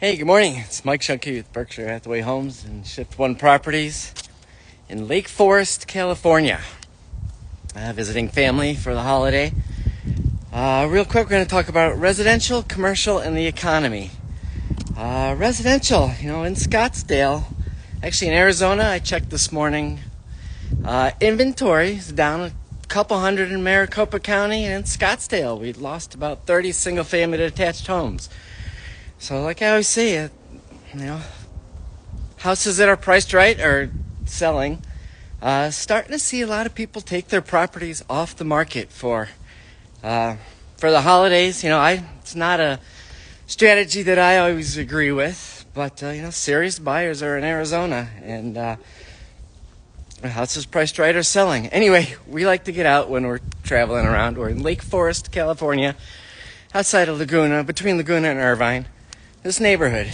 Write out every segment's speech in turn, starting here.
Hey, good morning. It's Mike Zschunke with Berkshire Hathaway Homes and Shift One Properties in Lake Forest, California. Visiting family for the holiday. Real quick, we're going to talk about residential, commercial, and the economy. Residential, in Scottsdale, actually in Arizona, I checked this morning. Inventory is down a couple hundred in Maricopa County, and in Scottsdale, we lost about 30 single-family detached homes. So like I always say, houses that are priced right are selling. Starting to see a lot of people take their properties off the market for the holidays. It's not a strategy that I always agree with, but serious buyers are in Arizona, and houses priced right are selling. Anyway, we like to get out when we're traveling around. We're in Lake Forest, California, outside of Laguna, between Laguna and Irvine. This neighborhood,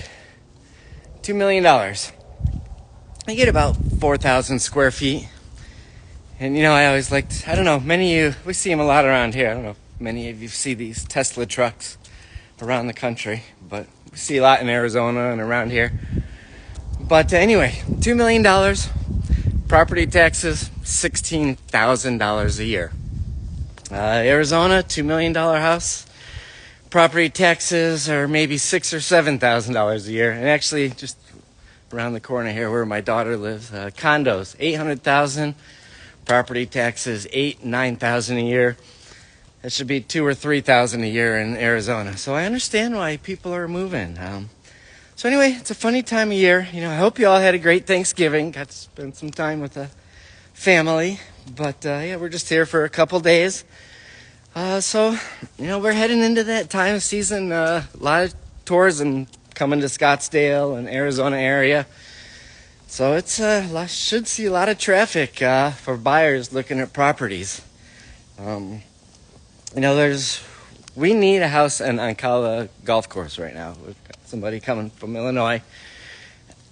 $2 million. You get about 4,000 square feet. And, I always liked, many of you, we see them a lot around here. I don't know if many of you see these Tesla trucks around the country, but we see a lot in Arizona and around here. But anyway, $2 million, property taxes, $16,000 a year. Arizona, $2 million house. Property taxes are maybe $6,000 or $7,000 a year. And actually, just around the corner here where my daughter lives, condos, $800,000. Property taxes, $8,000-9,000 a year. That should be $2,000 or $3,000 a year in Arizona. So I understand why people are moving. So anyway, it's a funny time of year. I hope you all had a great Thanksgiving. Got to spend some time with the family. But we're just here for a couple days. So we're heading into that time of season. A lot of tourism coming to Scottsdale and Arizona area. So it's should see a lot of traffic for buyers looking at properties. We need a house on Ancala Golf Course right now. We've got somebody coming from Illinois.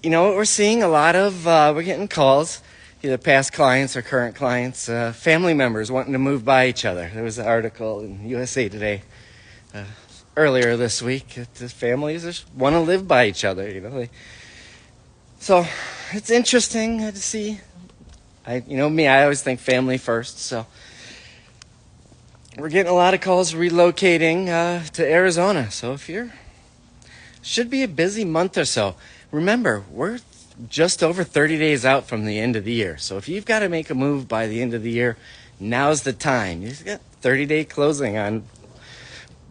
What we're seeing a lot of, we're getting calls. Either past clients or current clients, family members wanting to move by each other. There was an article in USA Today earlier this week that the families just want to live by each other. So it's interesting to see. I always think family first. So we're getting a lot of calls relocating to Arizona. So should be a busy month or so. Remember, we're just over 30 days out from the end of the year. So if you've got to make a move by the end of the year, now's the time. You've got 30-day closing on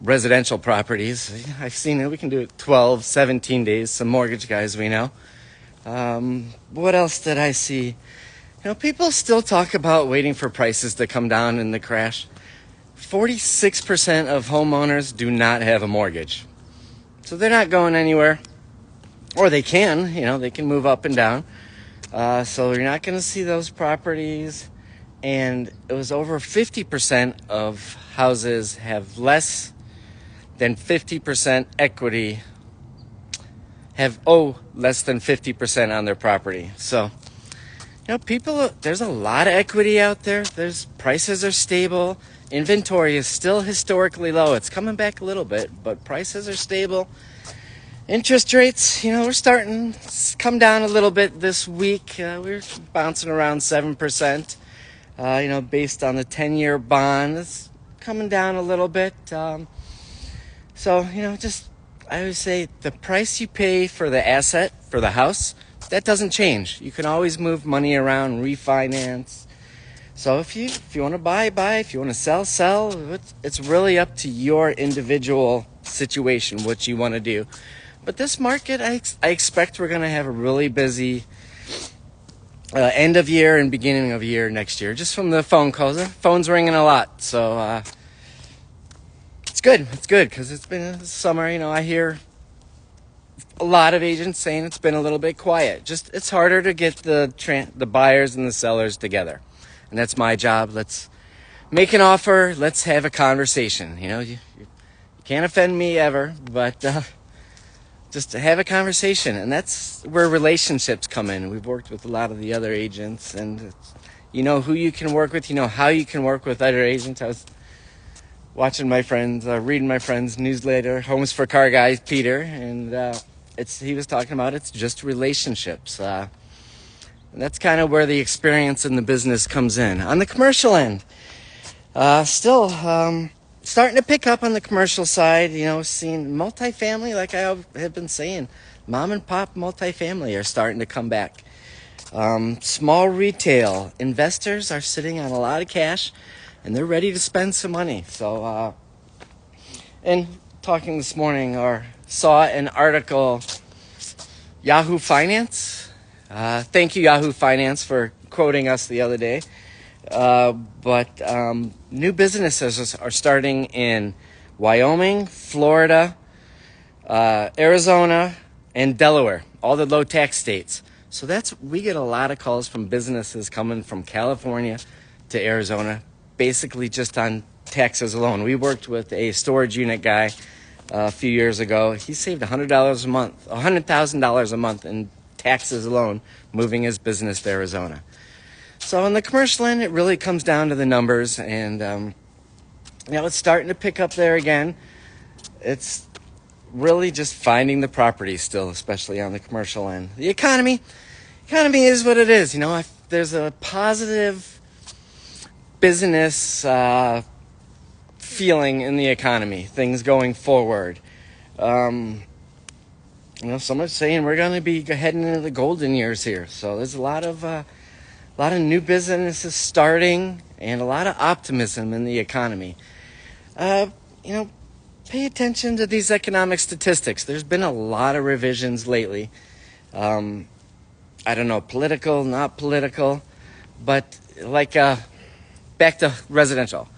residential properties. I've seen it. We can do it 12, 17 days. Some mortgage guys we know. What else did I see? People still talk about waiting for prices to come down in the crash. 46% of homeowners do not have a mortgage. So they're not going anywhere. Or they can, they can move up and down. So you're not going to see those properties. And it was over 50% of houses have less than 50% equity, owe less than 50% on their property. So, people, there's a lot of equity out there. Prices are stable. Inventory is still historically low. It's coming back a little bit, but prices are stable. Interest rates, we're starting to come down a little bit this week. We're bouncing around 7%, based on the 10-year bond. It's coming down a little bit. I always say the price you pay for the asset, for the house, that doesn't change. You can always move money around, refinance. So if you want to buy. If you want to sell. It's really up to your individual situation, what you want to do. But this market, I expect we're going to have a really busy end of year and beginning of year next year. Just from the phone calls. The phone's ringing a lot. So it's good. It's good because it's been a summer. I hear a lot of agents saying it's been a little bit quiet. It's harder to get the buyers and the sellers together. And that's my job. Let's make an offer. Let's have a conversation. You can't offend me ever, but just to have a conversation. And that's where relationships come in. We've worked with a lot of the other agents, and who you can work with, how you can work with other agents. I was watching my friends, reading my friend's newsletter, Homes for Car Guys, Peter, and he was talking about it's just relationships. And that's kind of where the experience in the business comes in. On the commercial end, still starting to pick up on the commercial side, seeing multifamily, like I have been saying, mom and pop multifamily are starting to come back. Small retail investors are sitting on a lot of cash and they're ready to spend some money. So, and talking this morning, or saw an article, Yahoo Finance. Thank you, Yahoo Finance, for quoting us the other day. But new businesses are starting in Wyoming, Florida, Arizona, and Delaware, all the low tax states. So we get a lot of calls from businesses coming from California to Arizona, basically just on taxes alone. We worked with a storage unit guy a few years ago. He saved $100 a month, $100,000 a month in taxes alone, moving his business to Arizona. So on the commercial end, it really comes down to the numbers, and it's starting to pick up there again. It's really just finding the property still, especially on the commercial end. The economy is what it is. There's a positive business feeling in the economy, things going forward. Some are saying we're going to be heading into the golden years here. So there's a lot of new businesses starting and a lot of optimism in the economy. Pay attention to these economic statistics. There's been a lot of revisions lately. I don't know, political, not political, but back to residential.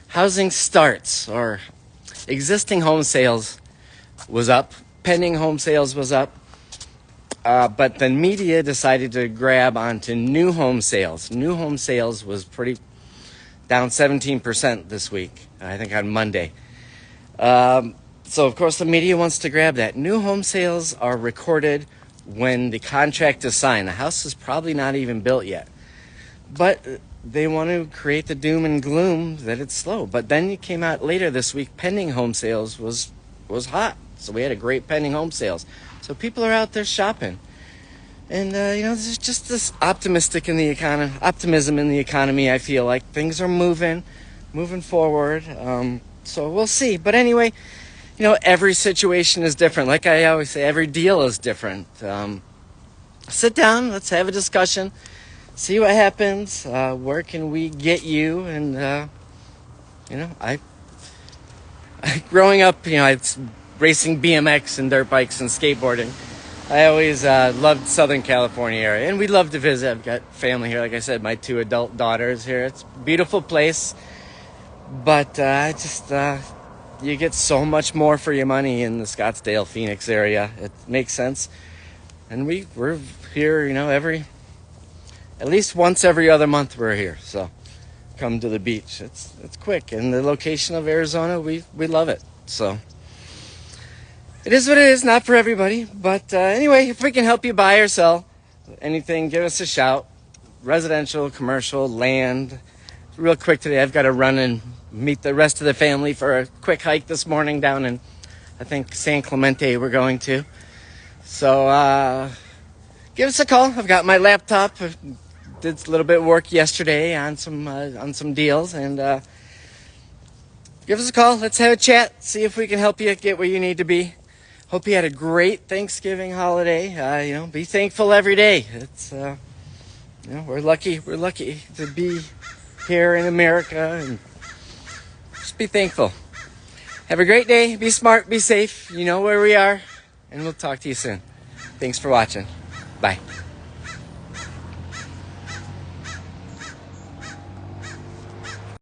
Housing starts or existing home sales was up. Pending home sales was up. But the media decided to grab onto new home sales. New home sales was pretty down 17% this week, I think on Monday. So, of course, the media wants to grab that. New home sales are recorded when the contract is signed. The house is probably not even built yet. But they want to create the doom and gloom that it's slow. But then it came out later this week, pending home sales was hot. So we had a great pending home sales. So people are out there shopping. And, there's just this optimism in the economy. I feel like things are moving forward. So we'll see. But anyway, every situation is different. Like I always say, every deal is different. Sit down, let's have a discussion, see what happens. Where can we get you? And, growing up, I racing BMX and dirt bikes and skateboarding. I always loved Southern California area, and we love to visit. I've got family here. Like I said, my 2 adult daughters here. It's a beautiful place, but you get so much more for your money in the Scottsdale, Phoenix area. It makes sense, and we're here, at least once every other month we're here. So come to the beach. It's quick, and the location of Arizona, we love it. So. It is what it is, not for everybody. But anyway, if we can help you buy or sell anything, give us a shout. Residential, commercial, land. Real quick today, I've got to run and meet the rest of the family for a quick hike this morning down in, I think, San Clemente we're going to. So give us a call. I've got my laptop. I did a little bit of work yesterday on some deals. And give us a call. Let's have a chat. See if we can help you get where you need to be. Hope you had a great Thanksgiving holiday. Be thankful every day. It's, we're lucky to be here in America, and just be thankful. Have a great day. Be smart. Be safe. You know where we are, and we'll talk to you soon. Thanks for watching. Bye.